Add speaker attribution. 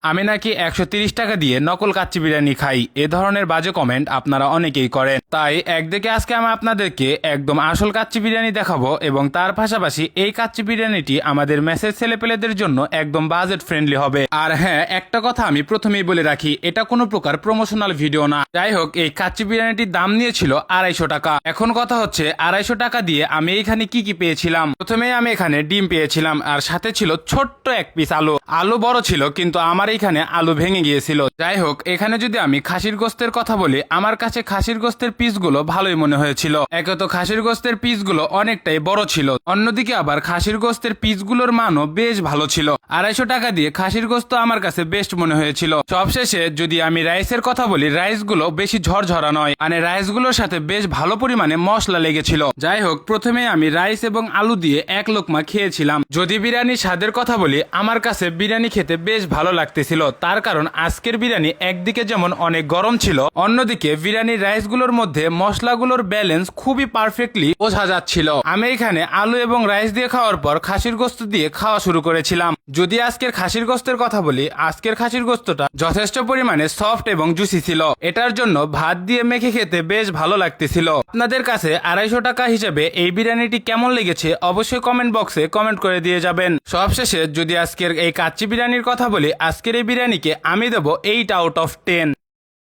Speaker 1: আমি নাকি 130 টাকা দিয়ে নকল কাচ্চি বিরিয়ানি খাই, এ ধরনের বাজে কমেন্ট আপনারা অনেকেই করেন। তাই একদিকে আজকে আমি আপনাদেরকে একদম আসল কাচ্চি বিরিয়ানি দেখাবো এবং তার পাশাপাশি এই কাচ্চি বিরিয়ানিটি আমাদের মেসেজ ছেলেপেলেদের জন্য একদম বাজেট ফ্রেন্ডলি হবে। আর হ্যাঁ, একটা কথা আমি প্রথমেই বলে রাখি, এটা কোনো প্রকার প্রমোশনাল ভিডিও না। যাই হোক, এই কাচ্চি বিরিয়ানিটির দাম নিয়েছিল 250 টাকা। এখন কথা হচ্ছে 250 টাকা দিয়ে আমি এখানে কি কি পেয়েছিলাম। প্রথমে আমি এখানে ডিম পেয়েছিলাম, আর সাথে ছিল ছোট্ট এক পিস আলু। আলু বড় ছিল কিন্তু আমার এখানে আলু ভেঙে গিয়েছিল। যাই হোক, এখানে যদি আমি খাসির গোস্তের কথা বলি, আমার কাছে খাসির গোস্তের পিসগুলো ভালোই মনে হয়েছিল। একে তো খাসির গোস্তের পিসগুলো অনেকটাই বড় ছিল, অন্যদিকে আবার খাসির গোস্তের পিসগুলোর মানও বেশ ভালো ছিল। 250 টাকা দিয়ে খাসির গোস্ত আমার কাছে বেস্ট মনে হয়েছিল। সবশেষে যদি আমি রাইসের কথা বলি, রাইসগুলো বেশি ঝরঝরা নয়, মানে রাইসগুলোর সাথে বেশ ভালো পরিমাণে মশলা লেগেছিল। যাই হোক, প্রথমে আমি রাইস এবং আলু দিয়ে এক লোকমা খেয়েছিলাম। যদি বিরিয়ানির স্বাদের কথা বলি, আমার কাছে বিরিয়ানি খেতে বেশ ভালো লাগতেছিল। তার কারণ আজকের বিরিয়ানি একদিকে যেমন অনেক গরম ছিল, অন্যদিকে বিরিয়ানির রাইসগুলোর মধ্যে মশলাগুলোর ব্যালেন্স খুবই পারফেক্টলি বোঝা যাচ্ছিল। আমি এখানে আলু এবং রাইস দিয়ে খাওয়ার পর খাসির গোস্ত দিয়ে খাওয়া শুরু করেছিলাম। যদি আজকের খাসির গোস্তের কথা বলি, আজকের খাসির গোস্তটা যথেষ্ট পরিমাণে সফট এবং জুসি ছিল। এটার জন্য ভাত দিয়ে মেখে খেতে বেশ ভালো লাগতেছিল। আপনাদের কাছে 250 টাকা হিসেবে এই বিরিয়ানিটি কেমন লেগেছে অবশ্যই কমেন্ট বক্সে কমেন্ট করে দিয়ে যাবেন। সবশেষে যদি আজকের এই কাচ্চি বিরিয়ানির কথা বলি, আজকের এই বিরিয়ানিকে আমি দেবো 8 আউট অফ 10।